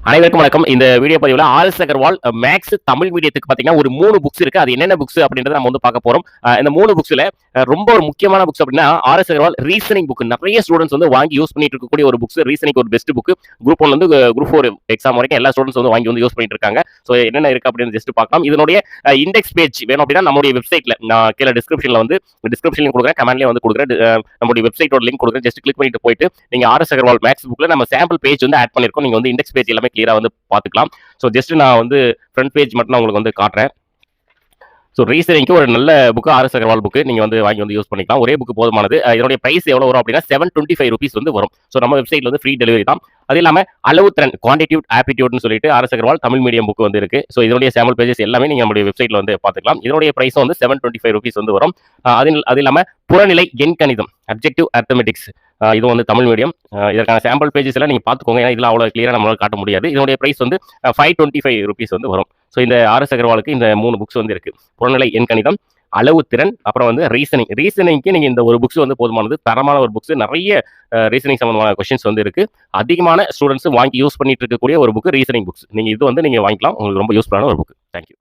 அனைவருக்கும் வணக்கம். இந்த வீடியோ பதிவுல ஆர்எஸ் அகர்வால் மேக்ஸ் தமிழ் மீடியத்துக்கு பார்த்தீங்கன்னா ஒரு 3 புக்ஸ் இருக்கு. அது என்னென்ன புக்ஸ் அப்படின்றத நம்ம வந்து பார்க்க போறோம். இந்த 3 புக்ஸ்ல ரொம்ப ஒரு முக்கியமான புக்ஸ் அப்படின்னா ஆர்எஸ் அகர்வால் ரீசனிங் புக். நிறைய ஸ்டூடெண்ட்ஸ் வந்து வாங்கி யூஸ் பண்ணிட்டு இருக்கக்கூடிய ஒரு புக்ஸ். ரீசனிங் ஒரு பெஸ்ட் புக். குரூப் 1 வந்து குரூப் 4 எக்ஸாம் வரைக்கும் எல்லா ஸ்டூடெண்ட்ஸ் வந்து வாங்கி வந்து யூஸ் பண்ணிட்டு இருக்காங்க. ஸோ என்னென்ன இருக்கு அப்படின்னு ஜஸ்ட் பார்க்கலாம். இதனுடைய இண்டெக்ஸ் பேஜ் வேணும் அப்படின்னா நம்மளுடைய வெப்சைட்ல நான் கீழே டிஸ்கிரிப்ஷன்ல கொடுக்குறேன், கமெண்ட்லயே வந்து கொடுக்குறேன். நம்மளுடைய வெப்சைட்டோட லிங்க் கொடுக்குறேன். ஜஸ்ட் கிளிக் பண்ணிட்டு போயிட்டு நீங்க ஆர்எஸ் அகர்வால் மேக்ஸ் புக்ல நம்ம சாம்பிள் பேஜ் வந்து ஆட் பண்ணிருக்கோம். நீங்க வந்து இண்டெக்ஸ் பேஜ் எல்லாமே கிளியரா வந்து பார்த்துக்கலாம். ஸோ ஜஸ்ட் நான் வந்து ஃப்ரண்ட் பேஜ் மட்டும் நான் உங்களுக்கு வந்து காட்டுறேன். ஸோ ரீசனிங்க்கு ஒரு நல்ல புக்கு ஆர்எஸ் அகர்வால் புக்கு நீங்கள் வந்து வாங்கி வந்து யூஸ் பண்ணிக்கலாம். ஒரே புக்கு போதுமானது. இதனுடைய பிரைஸ் எவ்வளோ வரும் அப்படின்னா 725 rupees வந்து வரும். ஸோ நம்ம வெப்சைட்ல வந்து ஃப்ரீ டெலிவரி தான். அது இல்லாமல் அளவுத்திறன் குவான்டிடியூட் ஆப்டிடியூட்னு சொல்லிட்டு RS Agarwal Tamil medium book வந்து இருக்கு. ஸோ இதனுடைய சாம்பிள் பேஜஸ் எல்லாமே நீங்கள் நம்மளுடைய வெப்சைட்ல வந்து பார்த்துக்கலாம். இதனுடைய பிரைஸ் வந்து 725 rupees வந்து வரும். அது இல்லாமல் புறநிலை எண்கணிதம் அப்ஜெக்டிவ் அர்த்தமெட்டிக்ஸ் இது வந்து தமிழ் மீடியம். இதற்கான சாம்பிள் பேஜஸ் எல்லாம் நீங்கள் பார்த்துக்கோங்க. ஏன்னா இதில் அவ்வளோ கிளியராக நம்மளால காட்ட முடியாது. இதனுடைய பிரைஸ் வந்து 525 rupees வந்து வரும். ஸோ இந்த ஆர்எஸ் அகர்வாலுக்கு இந்த 3 புக்ஸ் வந்து இருக்கு. புறநிலை எண்கணிதம், அளவு திறன், அப்புறம் வந்து ரீசனிங்க்கு நீங்க இந்த ஒரு புக்ஸ் வந்து போதுமானது. தரமான ஒரு புக்ஸ். நிறைய ரீசனிங் சம்பந்தமான கொஸ்டின்ஸ் வந்து இருக்கு. அதிகமான ஸ்டூடெண்ட்ஸ் வாங்கி யூஸ் பண்ணிட்டு இருக்கக்கூடிய ஒரு புக் ரீசனிங் புக்ஸ். நீங்க இது வந்து நீங்க வாங்கிக்கலாம். உங்களுக்கு ரொம்ப யூஸ்ஃபுல்லான ஒரு புக். தேங்க்யூ.